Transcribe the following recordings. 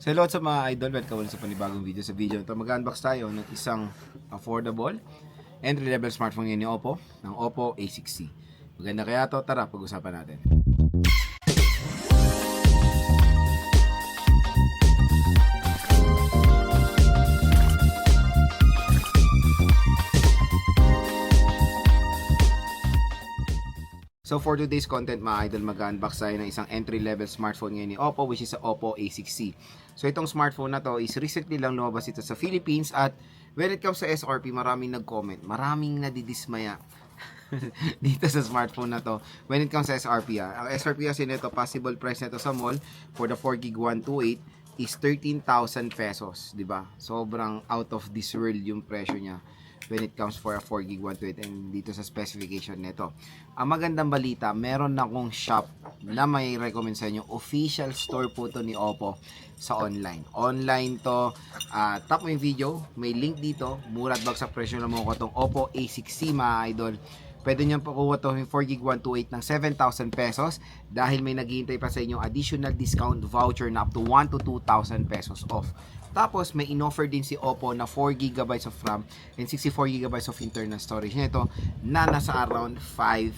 So hello sa mga idol, welcome ulit sa panibagong video. Sa video ito, mag-unbox tayo ng isang affordable entry-level smartphone ngayon ni Oppo, ng Oppo A6C. Maganda kaya to, tara pag-usapan natin. So for today's content mga idol, mag-unbox tayo ng isang entry-level smartphone ngayon ni Oppo, which is sa Oppo A6C. So itong smartphone na to is recently lang lumabas ito sa Philippines, at when it comes sa SRP, maraming nag-comment, maraming nadidismaya dito sa smartphone na to when it comes sa SRP. Ang SRP kasi nito, possible price nito sa mall for the 4GB 128 is 13,000 pesos, di ba? Sobrang out of this world yung presyo niya when it comes for a 4GB 128 and dito sa specification nito. Ang magandang balita, meron na akong shop na may recommend sa inyo. Official store po to ni Oppo sa online. Online to, tap mo yung video, may link dito, mura at bagsak presyo na mo ko itong Oppo A6C mga idol. Pwede nyo pakuha ito yung 4GB 128 ng 7,000 pesos dahil may naghihintay pa sa inyo additional discount voucher na up to 1 to 2,000 pesos off. Tapos may in-offer din si Oppo na 4GB of RAM and 64GB of internal storage nito na nasa around 5,000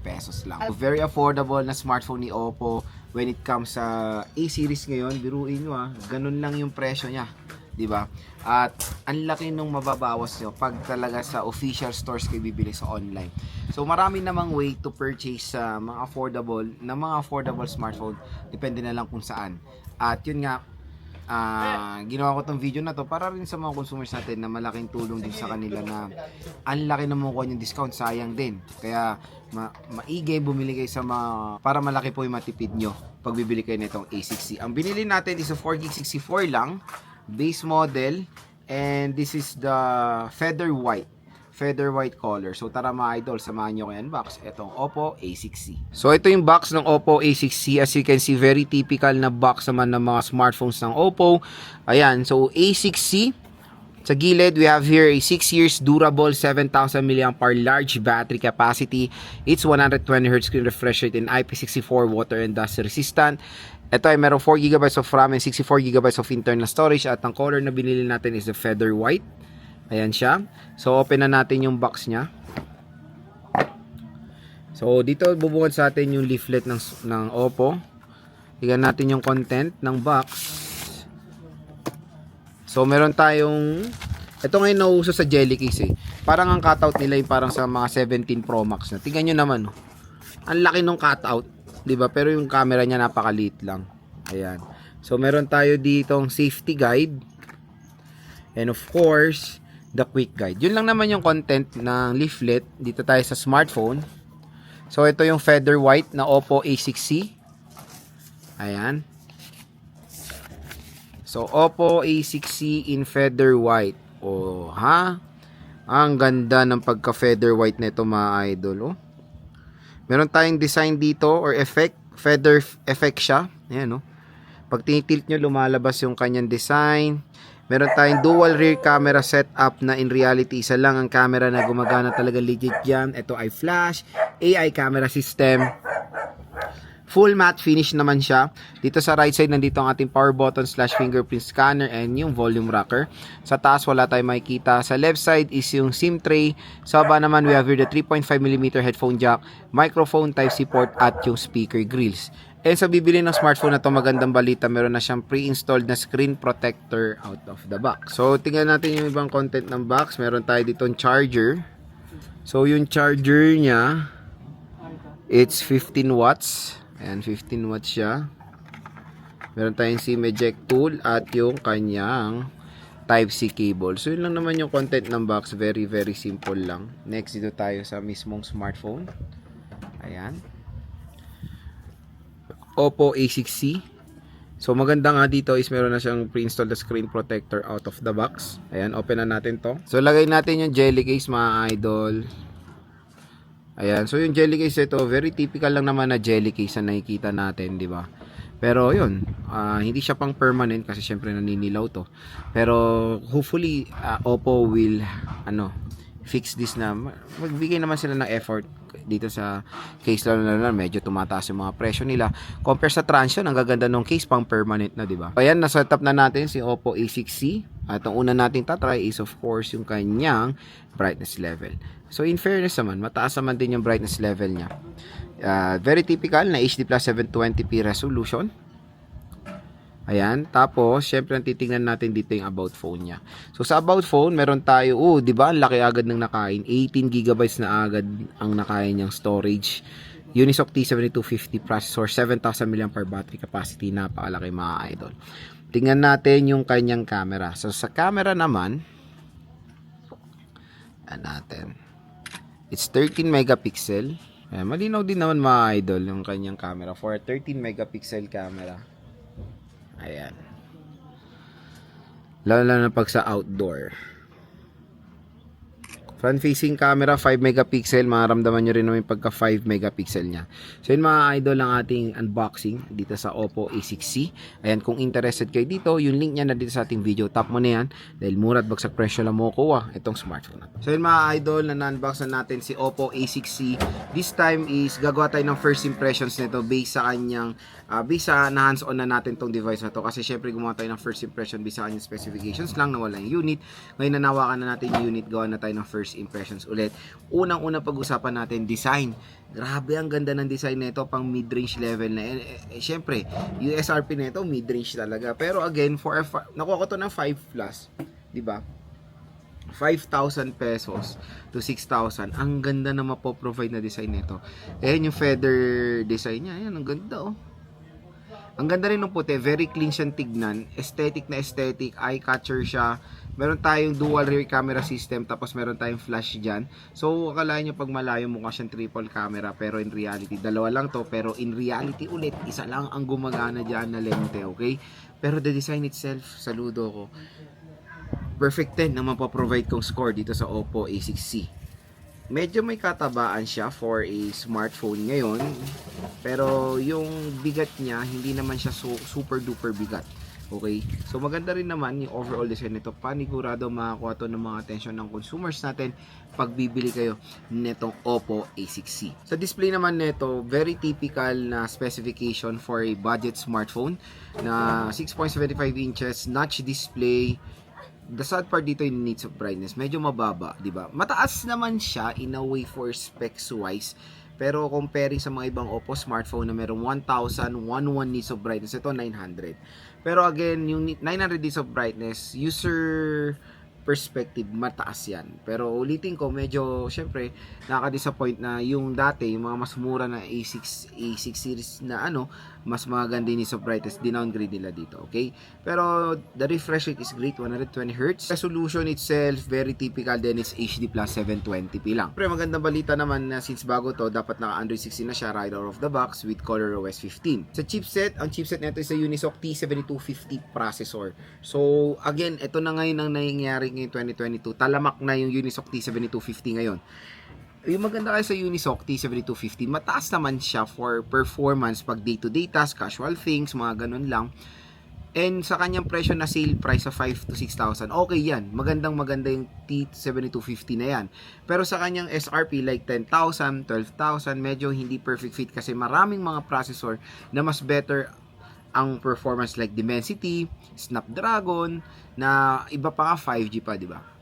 pesos lang. Very affordable na smartphone ni Oppo when it comes sa A-series ngayon. Biruin nyo ganun lang yung presyo niya, di ba? At ang laki nung mababawas nyo pag talaga sa official stores kayo bibili sa online. So marami namang way to purchase sa mga affordable smartphone, depende na lang kung saan. At yun nga, ginawa ko tong video na to para rin sa mga consumers natin na malaking tulong din sa kanila na ang laki na makukuha yung discount, sayang din. Kaya maigay bumili kayo sa para malaki po yung matipid nyo pag bibili kayo nitong A6C. Ang binili natin is a 4GB 64 lang base model, and this is the feather white color. So tara mga idol, samahan nyo kayo unbox itong Oppo A6C. So ito yung box ng Oppo A6C. As you can see, very typical na box naman ng mga smartphones ng Oppo. Ayan, so A6C. Sa gilid, we have here a 6 years durable 7,000 mAh large battery capacity. It's 120Hz screen refresh rate and IP64 water and dust resistant. Ito ay merong 4GB of RAM and 64GB of internal storage, at ang color na binili natin is the feather white. Ayan siya. So open na natin yung box niya. So dito bubungad sa atin yung leaflet ng Oppo. Tingnan natin yung content ng box. So meron tayong, ito ngayon nauuso sa jelly case Parang ang cutout nila yung parang sa mga 17 Pro Max na. Tingnan nyo naman ang laki ng cutout, 'di ba? Pero yung camera niya napakaliit lang. Ayan. So meron tayo ditong safety guide. And of course, the quick guide. Yun lang naman yung content ng leaflet. Dito tayo sa smartphone. So ito yung feather white na Oppo A6C. Ayan. So Oppo A6C in feather white. Oh, ha? Ang ganda ng pagka feather white nito mga idol. Meron tayong design dito or effect. Feather effect siya. Ayan, pag tinitilt nyo, lumalabas yung kanyang design. Meron tayong dual rear camera setup na in reality isa lang ang camera na gumagana talaga, legit yan. Ito ay flash, AI camera system. Full matte finish naman siya. Dito sa right side, nandito ang ating power button / fingerprint scanner and yung volume rocker. Sa taas, wala tayong makikita. Sa left side is yung SIM tray. Sa baba naman, we have here the 3.5mm headphone jack, microphone Type-C port at yung speaker grills. And sa bibili ng smartphone na to, magandang balita, meron na siyang pre-installed na screen protector out of the box. So, tingnan natin yung ibang content ng box. Meron tayo ditong charger. So, yung charger niya, it's 15 watts. Ayan, 15 watts siya. Meron tayong SIM eject tool at yung kanyang Type-C cable. So, yun lang naman yung content ng box. Very, very simple lang. Next, dito tayo sa mismong smartphone. Ayan. Oppo A6C. So maganda nga dito is meron na siyang pre-installed na screen protector out of the box. Ayan, open na natin to. So lagay natin yung jelly case mga idol. Ayan, so yung jelly case ito, very typical lang naman na jelly case na nakikita natin, di ba? Pero yun, hindi siya pang permanent kasi syempre naninilaw to. Pero hopefully Oppo will fix this na magbigay naman sila ng effort dito sa case, lalo na medyo tumataas yung mga presyo nila compare sa Transsion. Ang gaganda nung case, pang permanent na, di ba? Ayan, na-set up na natin si Oppo A6C at ang una nating tatry is of course yung kanyang brightness level. So in fairness naman, mataas naman din yung brightness level niya. Very typical na HD plus 720p resolution. Ayan, tapos syempre ang titingnan natin dito yung about phone niya. So sa about phone, meron tayo, di ba, ang laki agad ng nakain, 18 gigabytes na agad ang nakain niyang storage. Unisoc T7250 processor, 7,000 mAh battery capacity, napakalaki mga idol. Tingnan natin yung kanyang camera. So sa camera naman, natin, it's 13 megapixel. Ayan, malinaw din naman mga idol yung kanyang camera for a 13 megapixel camera. Ayan. Lalo na pag sa outdoor. Front facing camera 5 megapixel, maramdaman nyo rin naman pagka 5 megapixel nya. So yun mga idol ang ating unboxing dito sa Oppo A6C. Ayan, kung interested kayo dito, yung link nya na dito sa ating video, tap mo na yan dahil mura at bagsak presyo lang mo kuha itong smartphone na to. So yun mga idol, na na-unbox na natin si Oppo A6C. This time is gagawa tayo ng first impressions nito based sa kanyang based sa na hands-on na natin tong device na to, kasi syempre gumawa tayo ng first impression based sa kanyang specifications lang na wala yung unit. Ngayon nanawakan na natin yung unit, gawa na tayo ng first impressions ulit. Unang-una pag-usapan natin, design. Grabe, ang ganda ng design nito, pang mid-range level na. Syempre, yung SRP nito mid-range talaga. Pero again, nakuha ko to ng 5 plus, di ba? 5,000 pesos to 6,000. Ang ganda na mapoprovide na design nito. Ayan yung feather design niya. Ayan, ang ganda oh. Ang ganda rin ng puti, very clean siyang tignan, aesthetic na aesthetic, eye catcher siya. Meron tayong dual rear camera system, tapos meron tayong flash dyan. So akalain nyo pag malayo mukha siyang triple camera, pero in reality dalawa lang to, pero in reality ulit isa lang ang gumagana dyan na lente, okay? Pero the design itself, saludo ko, perfect 10 na mapaprovide kong score dito sa Oppo A6C. Medyo may katabaan siya for a smartphone ngayon, pero yung bigat niya hindi naman siya super duper bigat. Okay, so maganda rin naman yung overall design nito. Panigurado makakuha to ng mga attention ng consumers natin pag bibili kayo nitong Oppo A6C. Sa display naman nito, very typical na specification for a budget smartphone na 6.75 inches notch display. The sad part dito yung nits of brightness, medyo mababa, di ba? Mataas naman siya in a way for specs wise, pero comparing sa mga ibang Oppo smartphone na merong 1,011 nits of brightness, ito 900. Pero again, yung 900 nits of brightness, user perspective, mataas yan. Pero ulitin ko, medyo, syempre, nakaka-disappoint na yung dati, yung mga mas mura na A6 series na mas maganda yung sa brightest, dinowngrade nila dito, okay? Pero the refresh rate is great, 120Hz. Resolution itself, very typical din, is HD plus 720p lang. Pero magandang balita naman na since bago to, dapat naka Android 16 na siya right out of the box with ColorOS 15. Sa chipset, ang chipset nito is a Unisoc T7250 processor. So, again, ito na ngayon ang nangyayari ngayong 2022. Talamak na yung Unisoc T7250 ngayon. Yung maganda kayo sa Unisoc T7250, mataas naman siya for performance pag day-to-day tasks, casual things, mga ganun lang. And sa kanyang presyo na sale price sa 5 to 6,000, okay yan. Maganda yung T7250 na yan. Pero sa kanyang SRP like 10,000, 12,000, medyo hindi perfect fit kasi maraming mga processor na mas better ang performance like Dimensity, Snapdragon, na iba pa nga 5G pa, di ba?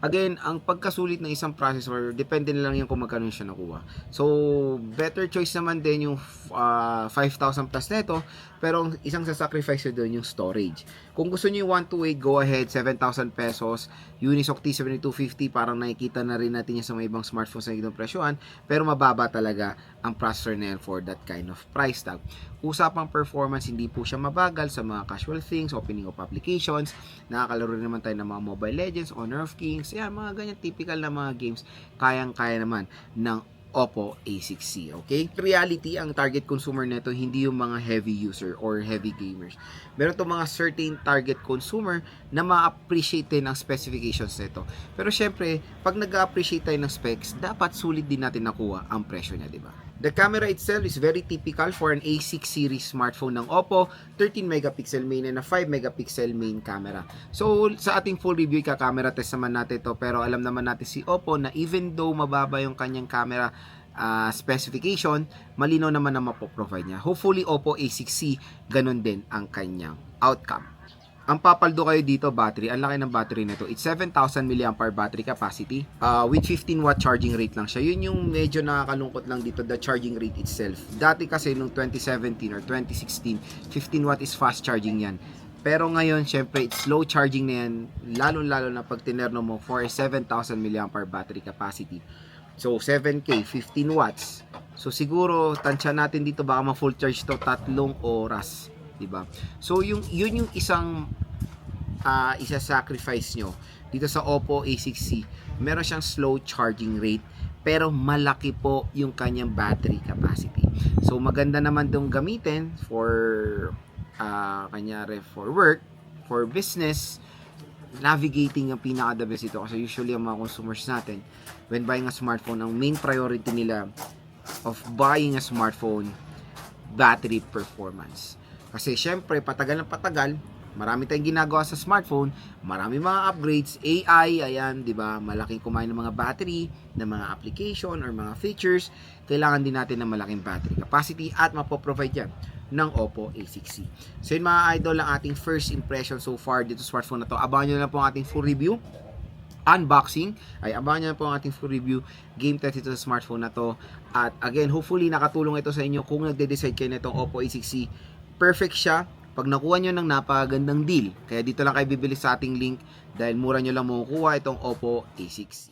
Again, ang pagkasulit ng isang processor, depende na lang yung kung magkano siya nakuha. So, better choice naman din yung 5,000 plus neto, pero isang sasacrifice doon yung storage. Kung gusto niyo yung 128, go ahead, 7,000 pesos. Unisoc T7250, parang nakikita na rin natin yan sa mga ibang smartphones na itong presyohan, pero mababa talaga ang processor na yan for that kind of price tag. Usapang performance, hindi po siya mabagal sa mga casual things, opening of applications, nakakalaro rin naman tayo ng mga Mobile Legends, Honor of Kings, yan, mga ganyan typical na mga games, kayang-kaya naman ng Oppo A6C, okay? Reality, ang target consumer nito hindi yung mga heavy user or heavy gamers. Meron to mga certain target consumer na ma-appreciate din ang specifications nito. Pero syempre, pag nag-appreciate tayo ng specs, dapat sulit din natin nakuha ang presyo niya, di ba? The camera itself is very typical for an A6 series smartphone ng Oppo, 13 megapixel main and a 5 megapixel main camera. So sa ating full review, ka-camera test naman natin ito, pero alam naman natin si Oppo na even though mababa yung kanyang camera specification, malinaw naman na mapoprovide niya. Hopefully Oppo A6C, ganun din ang kanyang outcome. Ang papaldo kayo dito, battery. Ang laki ng battery nito. It's 7,000 mAh battery capacity. With 15 watt charging rate lang siya. Yun yung medyo nakakalungkot lang dito, the charging rate itself. Dati kasi nung 2017 or 2016, 15 watt is fast charging yan. Pero ngayon, syempre, it's slow charging na yan. Lalo-lalo na pag tinerno mo for 7,000 mAh battery capacity. So, 7K, 15 watts. So, siguro, tansya natin dito, baka ma-full charge to 3 oras. Diba? So yun yung isang isa-sacrifice nyo dito sa Oppo A6C. Meron siyang slow charging rate pero malaki po yung kanyang battery capacity. So maganda naman itong gamitin for kanyari for work, for business, navigating ang pinaka-the best ito kasi usually ang mga consumers natin when buying a smartphone, ang main priority nila of buying a smartphone, battery performance. Kasi syempre, patagal ng patagal, marami tayong ginagawa sa smartphone, marami mga upgrades, AI, ayan, 'di ba? Malaking kumain ng mga battery, ng mga application or mga features, kailangan din natin ng malaking battery capacity at mapoprovide 'yan ng Oppo A6C. So yun mga idol, ang ating first impression so far dito sa smartphone na to. Abangan nyo na po ang ating full review, unboxing, ay abangan nyo na po ang ating full review, game test ito sa smartphone na to. At again, hopefully nakatulong ito sa inyo kung nagde-decide kayo na itong Oppo A6C. Perfect siya pag nakuha nyo ng napakagandang deal. Kaya dito lang kayo bibili sa ating link dahil mura nyo lang makukuha itong Oppo A6C.